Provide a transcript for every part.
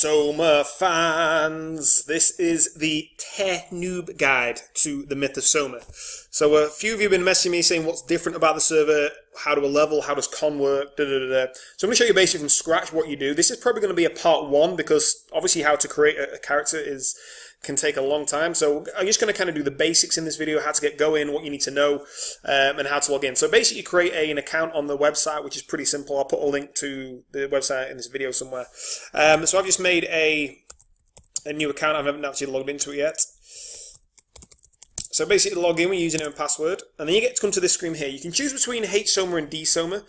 Soma fans, this is the noob guide to the Myth of Soma. So a few of you have been messaging me saying what's different about the server, how do a level, how does con work, So I'm going to show you basically from scratch what you do. This is probably going to be a part one because obviously how to create a character can take a long time. So I'm just going to kind of do the basics in this video, how to get going, what you need to know, and how to log in. So basically you create an account on the website, which is pretty simple. I'll put a link to the website in this video somewhere. So I've just made a new account. I haven't actually logged into it yet. So basically log in with your username and password, and then you get to come to this screen here. You can choose between Soma and Soma.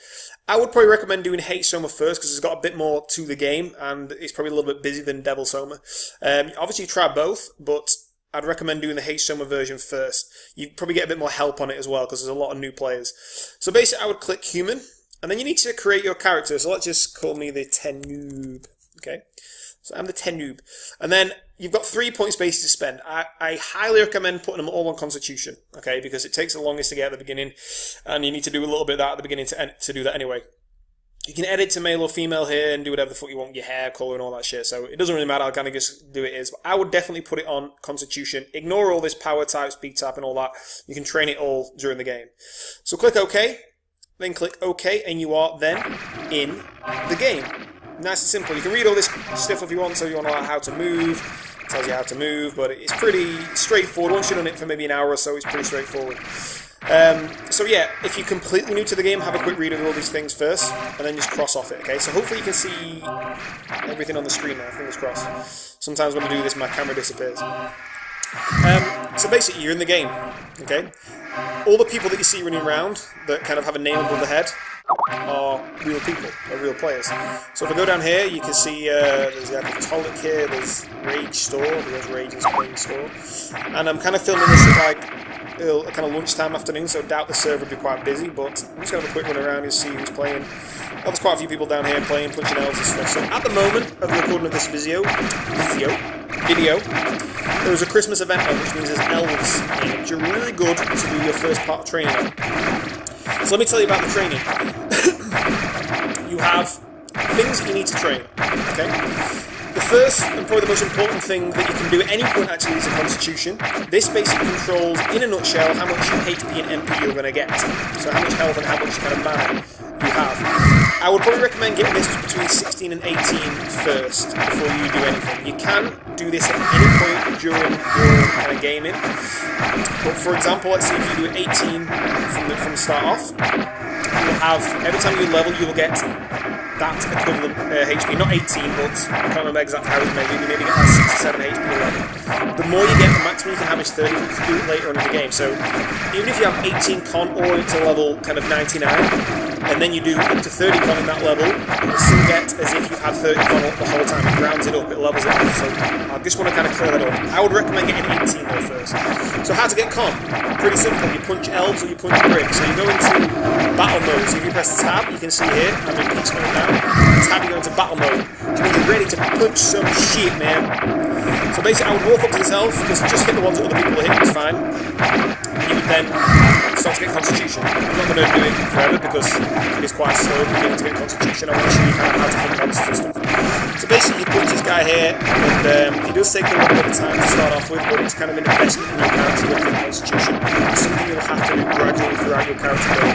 I would probably recommend doing Soma first because it's got a bit more to the game and it's probably a little bit busy than Devil Soma. Obviously try both, but I'd recommend doing the Soma version first. You probably get a bit more help on it as well because there's a lot of new players. So basically I would click Human, and then you need to create your character. So let's just call me the noob. Okay. So I'm the noob. And then you've got 3 point spaces to spend. I highly recommend putting them all on Constitution, okay, because it takes the longest to get at the beginning, and you need to do a little bit of that at the beginning to do that anyway. You can edit to male or female here and do whatever the fuck you want with your hair colour and all that shit, so it doesn't really matter, I'll kind of just do it is. But I would definitely put it on Constitution. Ignore all this power type, speed type and all that. You can train it all during the game. So click OK, then click OK, and you are then in the game. Nice and simple. You can read all this stuff if you want, so you want to know how to move. It tells you how to move, but it's pretty straightforward. Once you've done it for maybe an hour or so, it's pretty straightforward. So yeah, if you're completely new to the game, have a quick read of all these things first, and then just cross off it, okay? So hopefully you can see everything on the screen now, fingers crossed. Sometimes when I do this, my camera disappears. So basically, you're in the game, okay? All the people that you see running around that kind of have a name above the head are real people, are real players. So if I go down here, you can see there's the Alcoholic here, there's Rage Store, there's Rage is playing store, and I'm kind of filming this at like kind of lunchtime afternoon, so I doubt the server will be quite busy, but I'm just going to have a quick run around and see who's playing. Well, there's quite a few people down here playing, punching elves and stuff. So at the moment of the recording of this video, there was a Christmas event on, which means there's elves in it, which are really good to do your first part of training on. So let me tell you about the training. You have things that you need to train, okay? The first and probably the most important thing that you can do at any point actually is a Constitution. This basically controls, in a nutshell, how much HP and MP you're going to get. So how much health and how much kind of mana you have. I would probably recommend getting this between 16 and 18 first before you do anything. You can do this at any point during your kind of gaming. But for example, let's say if you do 18 from the start off, you'll have, every time you level, you'll get that equivalent HP, not 18, but I can't remember exactly how it's measured. You maybe get like 6 or 7 HP level. The more you get, the maximum you can have is 30, but you can do it later on in the game. So even if you have 18 con all to level kind of 99, and then you do up to 30 con in that level, you'll still get as if you've had 30 con the whole time. It rounds it up, it levels it up. So I just want to kind of clear that up. I would recommend getting 18 though first. So how to get con? Pretty simple. You punch elves or you punch bricks. So you go into battle mode. So if you press tab, you can see here, I'm in peace mode now. Tab, you go into battle mode. Which means you're ready to punch some shit, man. So basically, I would walk up to this elf, because just hit the ones that other people are hitting is fine. You would then start to get Constitution. I'm not going to do it forever because it is quite slow beginning to get Constitution. I want to show you kind of how to hit monsters and stuff. So basically, you punch this guy here, and he does take a little bit of time to start off with, but it's kind of an investment in your character to get Constitution. It's something you'll have to do gradually throughout your character build.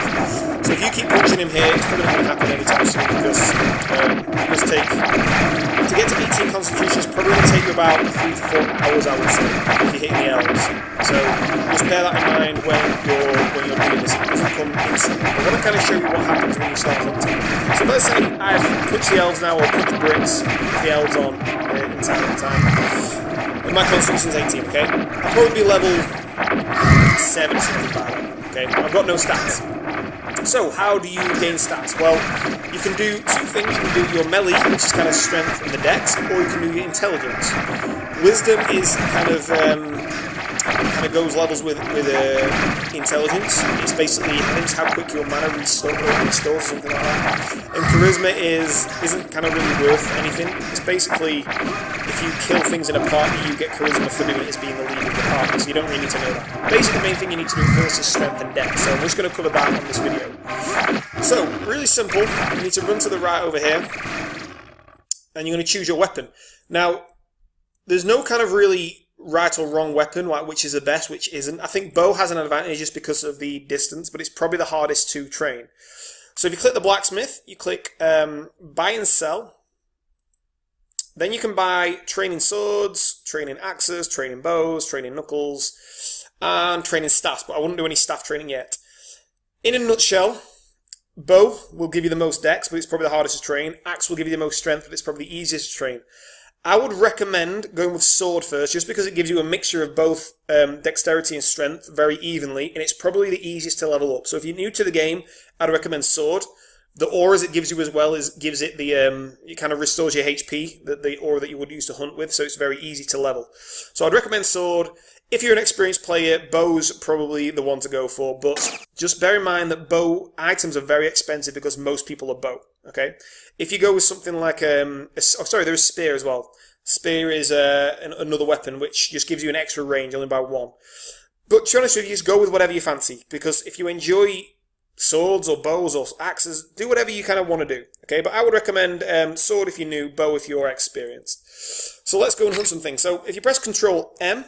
So if you keep punching him here, it's probably not going to happen anytime soon because it does take, to get to 18 Constitution, it's probably going to take you about 3 to 4 hours, I would say, if you're hitting the elves. So just bear that in mind when you're doing this. It doesn't come instantly. I want to kind of show you what happens when you start hunting. So let's say I've punched the elves now, or punched bricks, put the elves on in time. And my Constitution's 18, okay? I'll probably be level 7 or something by then, okay? I've got no stats. So, how do you gain stats? Well, you can do two things. You can do your melee, which is kind of strength and the dex, or you can do your intelligence. Wisdom is kind of goes levels with intelligence. It's basically, I think it's how quick your mana restores, something like that. And charisma isn't kind of really worth anything. It's basically, if you kill things in a party, you get charisma for doing it as being the leader of the party, so you don't really need to know that. Basically, the main thing you need to do first is strength and dex, so I'm just going to cover that on this video. So, really simple. You need to run to the right over here, and you're going to choose your weapon. Now, there's no kind of really right or wrong weapon, like which is the best, which isn't. I think bow has an advantage just because of the distance, but it's probably the hardest to train. So if you click the blacksmith, you click buy and sell. Then you can buy training swords, training axes, training bows, training knuckles, and training staffs, but I wouldn't do any staff training yet. In a nutshell, bow will give you the most dex, but it's probably the hardest to train. Axe will give you the most strength, but it's probably the easiest to train. I would recommend going with sword first, just because it gives you a mixture of both dexterity and strength very evenly, and it's probably the easiest to level up. So if you're new to the game, I'd recommend sword. The auras it gives you as well gives it the it kind of restores your HP, the aura that you would use to hunt with, so it's very easy to level. So I'd recommend sword. If you're an experienced player, bow's probably the one to go for, but just bear in mind that bow items are very expensive because most people are bow. Okay, if you go with something like sorry, there is spear as well. Spear is another weapon which just gives you an extra range, only by 1. But to be honest with you, just go with whatever you fancy, because if you enjoy swords or bows or axes, do whatever you kind of want to do. Okay, but I would recommend sword if you're new, bow if you're experienced. So let's go and hunt some things. So if you press Control M,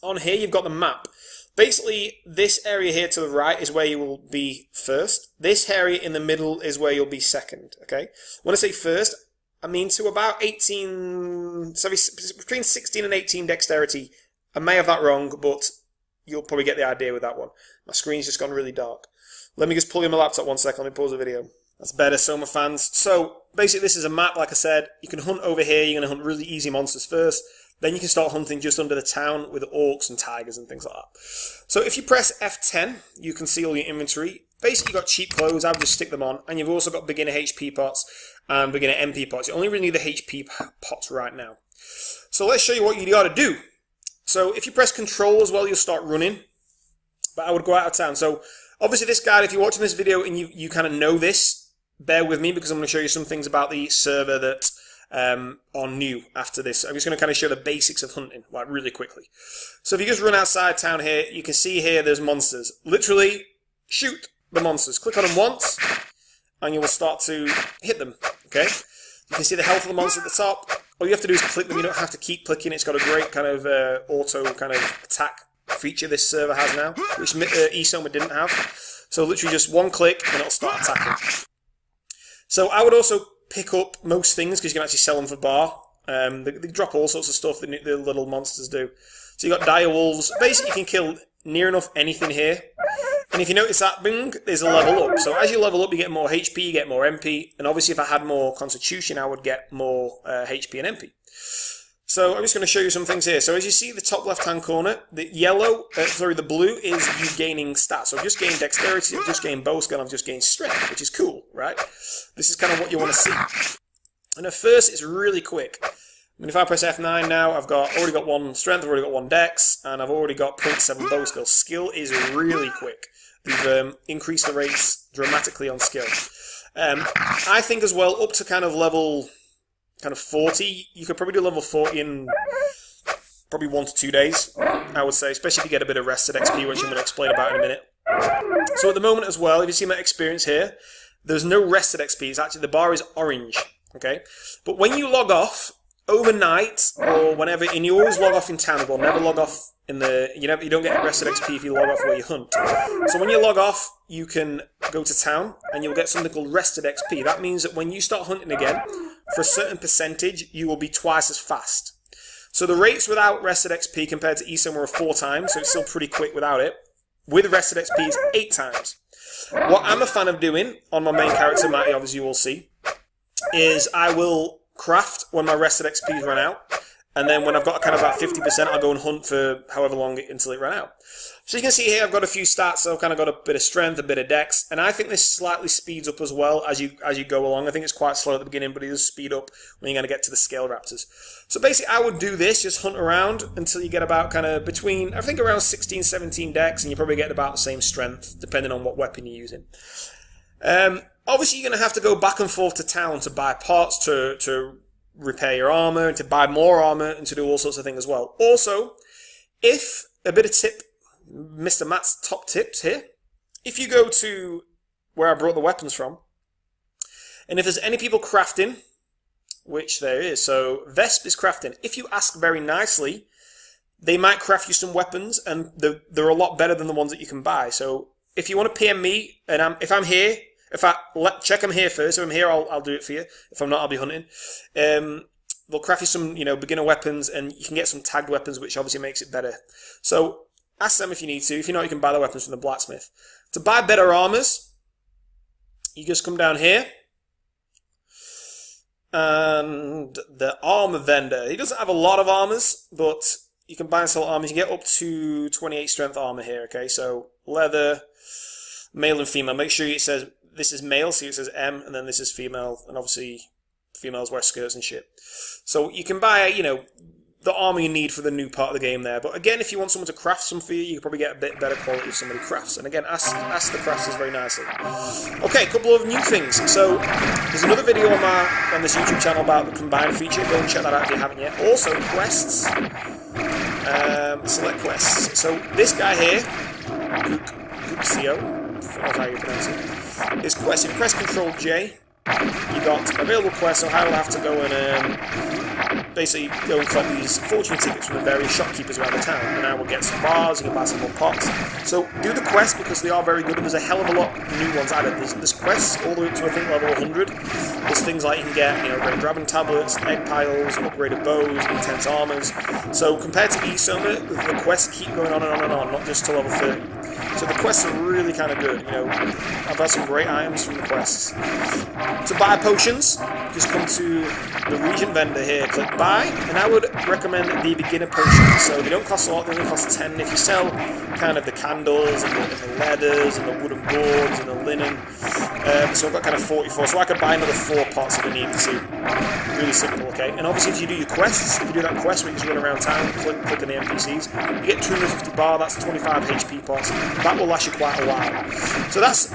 on here you've got the map. Basically, this area here to the right is where you will be first. This area in the middle is where you'll be second. Okay, when I say first, I mean to about 18, sorry, between 16 and 18 dexterity. I may have that wrong, but you'll probably get the idea with that one. My screen's just gone really dark. Let me just pull in my laptop 1 second. Let me pause the video. That's better, Soma fans. So, basically this is a map, like I said. You can hunt over here. You're going to hunt really easy monsters first. Then you can start hunting just under the town with orcs and tigers and things like that. So if you press F10, you can see all your inventory. Basically, you've got cheap clothes. I would just stick them on. And you've also got beginner HP pots and beginner MP pots. You only really need the HP pots right now. So let's show you what you got to do. So if you press Control as well, you'll start running. But I would go out of town. So obviously this guide, if you're watching this video and you kind of know this, bear with me because I'm going to show you some things about the server that are new after this. I'm just going to kind of show the basics of hunting, like really quickly. So if you just run outside town here, you can see here there's monsters. Literally, shoot the monsters. Click on them once, and you will start to hit them. Okay? You can see the health of the monster at the top. All you have to do is click them. You don't have to keep clicking. It's got a great kind of auto kind of attack feature this server has now, which Soma didn't have. So literally just one click, and it'll start attacking. So I would also pick up most things because you can actually sell them for bar. They drop all sorts of stuff that the little monsters do. So you got dire wolves. Basically, you can kill near enough anything here. And if you notice that, bing, there's a level up. So as you level up, you get more HP, you get more MP. And obviously, if I had more constitution, I would get more HP and MP. So I'm just going to show you some things here. So as you see the top left-hand corner, the the blue is you gaining stats. So I've just gained dexterity, I've just gained bow skill, I've just gained strength, which is cool, right? This is kind of what you want to see. And at first, it's really quick. I mean, if I press F9 now, I've already got 1 strength, I've already got 1 dex, and I've already got 0.7 bow skill. Skill is really quick. We've increased the rates dramatically on skill. I think as well, up to kind of level 40, you could probably do level 40 in probably 1 to 2 days, I would say, especially if you get a bit of rested XP, which I'm going to explain about in a minute. So at the moment as well, if you see my experience here, there's no rested XP. It's actually, the bar is orange, okay? But when you log off, overnight or whenever, and you always log off in town, but never log off in the, you don't get rested XP if you log off where you hunt. So when you log off, you can go to town and you'll get something called rested XP. That means that when you start hunting again, for a certain percentage, you will be twice as fast. So the rates without rested XP compared to Soma are 4 times, so it's still pretty quick without it. With rested XP, it's 8 times. What I'm a fan of doing on my main character, Matty, obviously you will see, is I will craft when my rested XP's run out, and then when I've got kind of about 50%, I'll go and hunt for however long until it ran out. So you can see here I've got a few stats, so I've kind of got a bit of strength, a bit of dex, and I think this slightly speeds up as well as you go along. I think it's quite slow at the beginning, but it does speed up when you're going to get to the scale raptors. So basically I would do this, just hunt around until you get about kind of between, I think around 16, 17 dex, and you probably get about the same strength, depending on what weapon you're using. Obviously you're going to have to go back and forth to town to buy parts, to repair your armor, and to buy more armor, and to do all sorts of things as well. Also, if, a bit of tip, Mr. Matt's top tips here, if you go to where I brought the weapons from, and if there's any people crafting, which there is. So Vesp is crafting. If you ask very nicely, they might craft you some weapons, and they're a lot better than the ones that you can buy. So if you want to PM me, and if I'm here, check I'm here first. If I'm here, I'll do it for you. If I'm not, I'll be hunting. They'll craft you some, beginner weapons, and you can get some tagged weapons, which obviously makes it better. So ask them if you need to. If you're not, you can buy the weapons from the blacksmith. To buy better armors, you just come down here. And the armor vendor, he doesn't have a lot of armors, but you can buy and sell armors. You get up to 28 strength armor here, okay? So leather, male and female. Make sure it says this is male, see it says M, and then this is female, and obviously females wear skirts and shit. So you can buy, the armor you need for the new part of the game there. But again, if you want someone to craft some for you, you can probably get a bit better quality if somebody crafts. And again, ask the crafters very nicely. Okay, a couple of new things. So there's another video on this YouTube channel about the combine feature. Go and check that out if you haven't yet. Also, quests. Select quests. So this guy here, Guxio, that's how you pronounce it, is quest. If you press Control J, you got available quests, so I will have to go and basically go and collect these fortune tickets from the various shopkeepers around the town, and I will get some bars, you can buy some more pots. So do the quests because they are very good, and there's a hell of a lot of new ones added. There's quests all the way up to I think level 100. There's things like you can get, great dragon tablets, egg piles, upgraded bows, intense armors. So compared to Soma, the quests keep going on and on and on, not just to level 30. So the quests are really kind of good. I've had some great items from the quests. To buy potions, just come to the region vendor here, click buy, and I would recommend the beginner potions. So they don't cost a lot, they only cost 10. If you sell kind of the candles and the leathers and the wooden boards and the linen, so I've got kind of 44, so I could buy another 4 pots if I needed to. Really simple, okay? And obviously if you do your quests, if you do that quest where you just run around town, click on the NPCs, you get 250 bar, that's 25 HP pots. That will last you quite a while. So that's,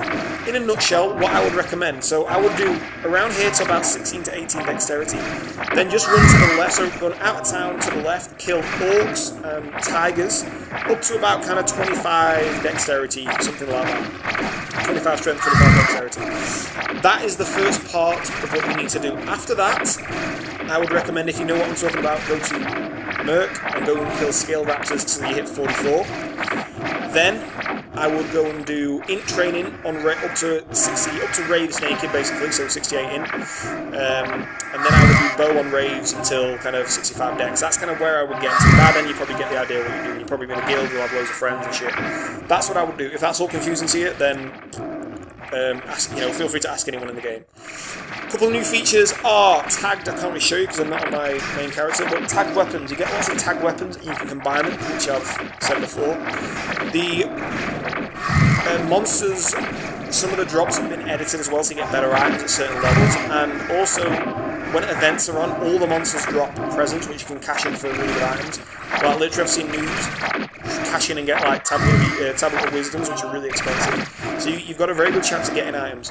in a nutshell, what I would recommend. So I would do around here to about 16 to 18 dexterity. Then just run to the left, so going out of town to the left, kill orcs, tigers, up to about kind of 25 dexterity, something like that. 25 strength, 25 dexterity. That is the first part of what you need to do. After that, I would recommend, if you know what I'm talking about, go to Merc and go and kill scale raptors till you hit 44. Then I would go and do int training on up to 60, up to raves naked basically, so 68 int. And then I would do bow on raves until kind of 65 dex. That's kind of where I would get to. By then you probably get the idea of what you're doing. You're probably in a guild, you'll have loads of friends and shit. That's what I would do. If that's all confusing to you, then feel free to ask anyone in the game. A couple of new features are tagged. I can't really show you because I'm not on my main character, but tagged weapons. You get lots of tagged weapons and you can combine them, which I've said before. The monsters, some of the drops have been edited as well, so you get better items at certain levels. And also, when events are on, all the monsters drop presents, which you can cash in for really good items. Like literally, I've seen noobs cash in and get like tablet of wisdoms, which are really expensive. So you've got a very good chance of getting items.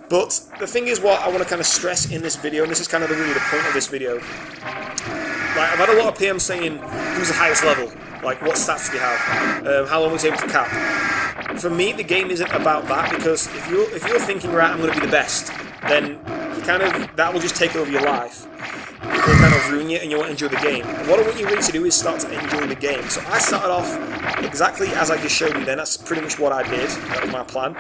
But the thing is, what I want to kind of stress in this video, and this is kind of really the point of this video. Like, I've had a lot of PMs saying, who's the highest level? Like, what stats do you have? How long was it able to cap? For me, the game isn't about that, because if you're thinking, right, I'm going to be the best, then that will just take over your life. It will kind of ruin you, and you won't enjoy the game. And what I want you really to do is start to enjoy the game. So I started off exactly as I just showed you then. That's pretty much what I did. That was my plan.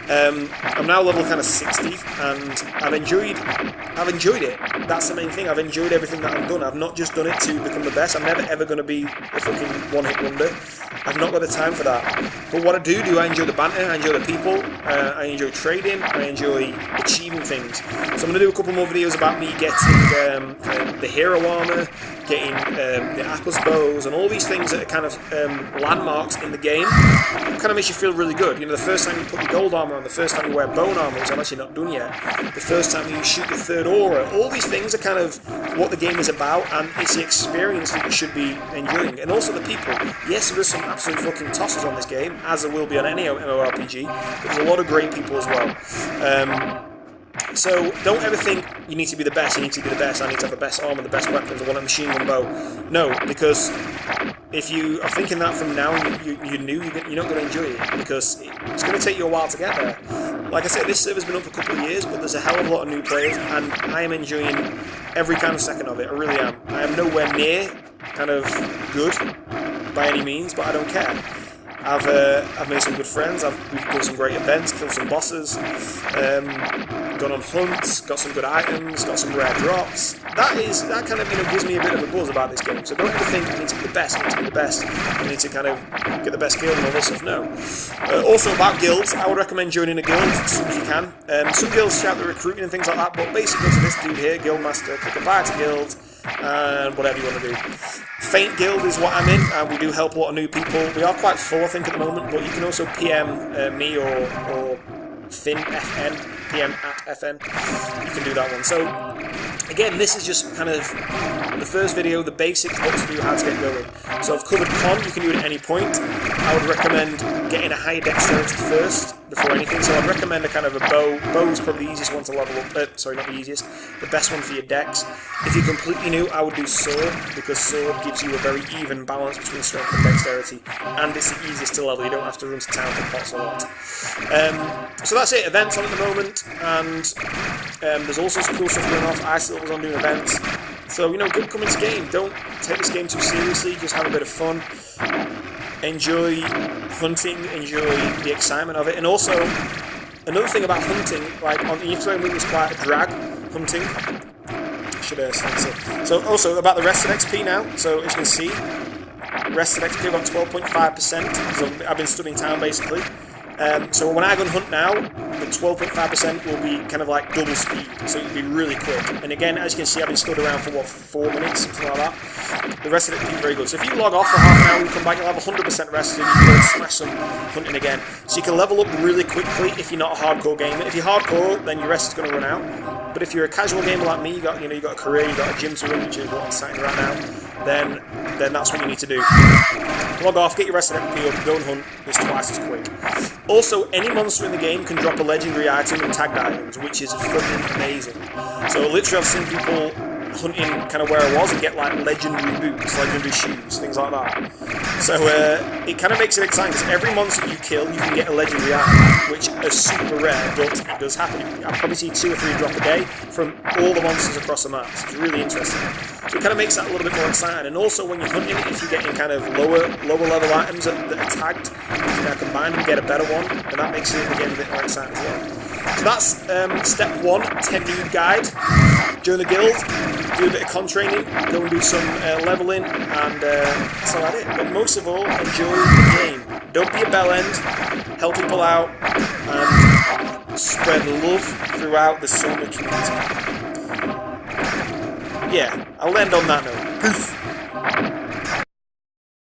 I'm now level kind of 60, and I've enjoyed it. That's the main thing. I've enjoyed everything that I've done. I've not just done it to become the best. I'm never ever going to be a fucking one-hit wonder. I've not got the time for that. But what I do, I enjoy the banter, I enjoy the people, I enjoy trading, I enjoy achieving things. So I'm going to do a couple more videos about me getting the hero armor, getting the apples bows, and all these things that are kind of landmarks in the game. It kind of makes you feel really good. The first time you put your gold armor on, the first time you wear bone armor, which I'm actually not done yet, the first time you shoot your third aura, all these things are kind of what the game is about, and it's the experience that you should be enjoying. And also the people. Yes, there's some absolute fucking tossers on this game, as there will be on any MMORPG, but there's a lot of great people as well. So don't ever think you need to be the best, you need to be the best, I need to have the best armor, the best weapons, I want a machine gun bow. No, because if you are thinking that from now and you're new, you're not going to enjoy it, because it's going to take you a while to get there. Like I said, this server's been up for a couple of years, but there's a hell of a lot of new players, and I am enjoying every kind of second of it. I really am. I am nowhere near kind of good by any means, but I don't care. I've made some good friends. We've done some great events, killed some bosses, gone on hunts, got some good items, got some rare drops. That kind of gives me a bit of a buzz about this game. So don't ever think I need to be the best. I need to be the best. I need to kind of get the best guild and all this stuff. No. Also about guilds, I would recommend joining a guild as soon as you can. Some guilds shout the recruiting and things like that, but basically to this dude here, Guildmaster, click apply to guild. And whatever you want to do. Faint Guild is what I'm in, and we do help a lot of new people. We are quite full, I think, at the moment, but you can also PM me or FinFN, PM at FN. You can do that one. So, again, this is just kind of the first video, the basics, what to do, how to get going. So I've covered con, you can do it at any point. I would recommend getting a high dexterity first, before anything, so I'd recommend a kind of a bow. Bow is probably the easiest one to level up, sorry, not the easiest, the best one for your dex. If you're completely new, I would do sword, because sword gives you a very even balance between strength and dexterity, and it's the easiest to level. You don't have to run to town for pots a lot. So that's it, events on at the moment, and there's all sorts of cool stuff going off. I still was on doing events, so good coming to game. Don't take this game too seriously, just have a bit of fun. Enjoy hunting, enjoy the excitement of it, and also another thing about hunting, like on the Ethereum was quite a drag hunting. Should censor it. So also about the rested XP now. So as you can see, rested XP about 12.5%. So I've been studying town basically. So when I go and hunt now, the 12.5% will be kind of like double speed, so it'll be really quick. And again, as you can see, I've been stood around for, 4 minutes, something like that. The rest of it is very good. So if you log off for half an hour, you come back, you'll have 100% rested, you can go and smash some hunting again. So you can level up really quickly if you're not a hardcore gamer. If you're hardcore, then your rest is going to run out. But if you're a casual gamer like me, you got a career, you got a gym to run, which is what I'm sitting right now, then that's what you need to do. Log off, get your rested XP up, go and hunt. It's twice as quick. Also, any monster in the game can drop a legendary item and tagged items, which is fucking amazing. So literally I've seen people hunting kind of where I was and get like legendary boots, legendary shoes, things like that. So it kind of makes it exciting because every monster you kill, you can get a legendary item, which is super rare, but it does happen. I probably see 2 or 3 drop a day from all the monsters across the map. So it's really interesting. So it kind of makes that a little bit more exciting. And also when you're hunting, if you're getting kind of lower level items that are tagged, you can now combine and get a better one, and that makes it again a bit more exciting as well. So that's step 1, 10 noob guide. Join the guild, do a bit of con training, go and do some leveling, and that's about it. But most of all, enjoy the game. Don't be a bell end, help people out, and spread love throughout the Soma community. Yeah, I'll end on that note. Peace.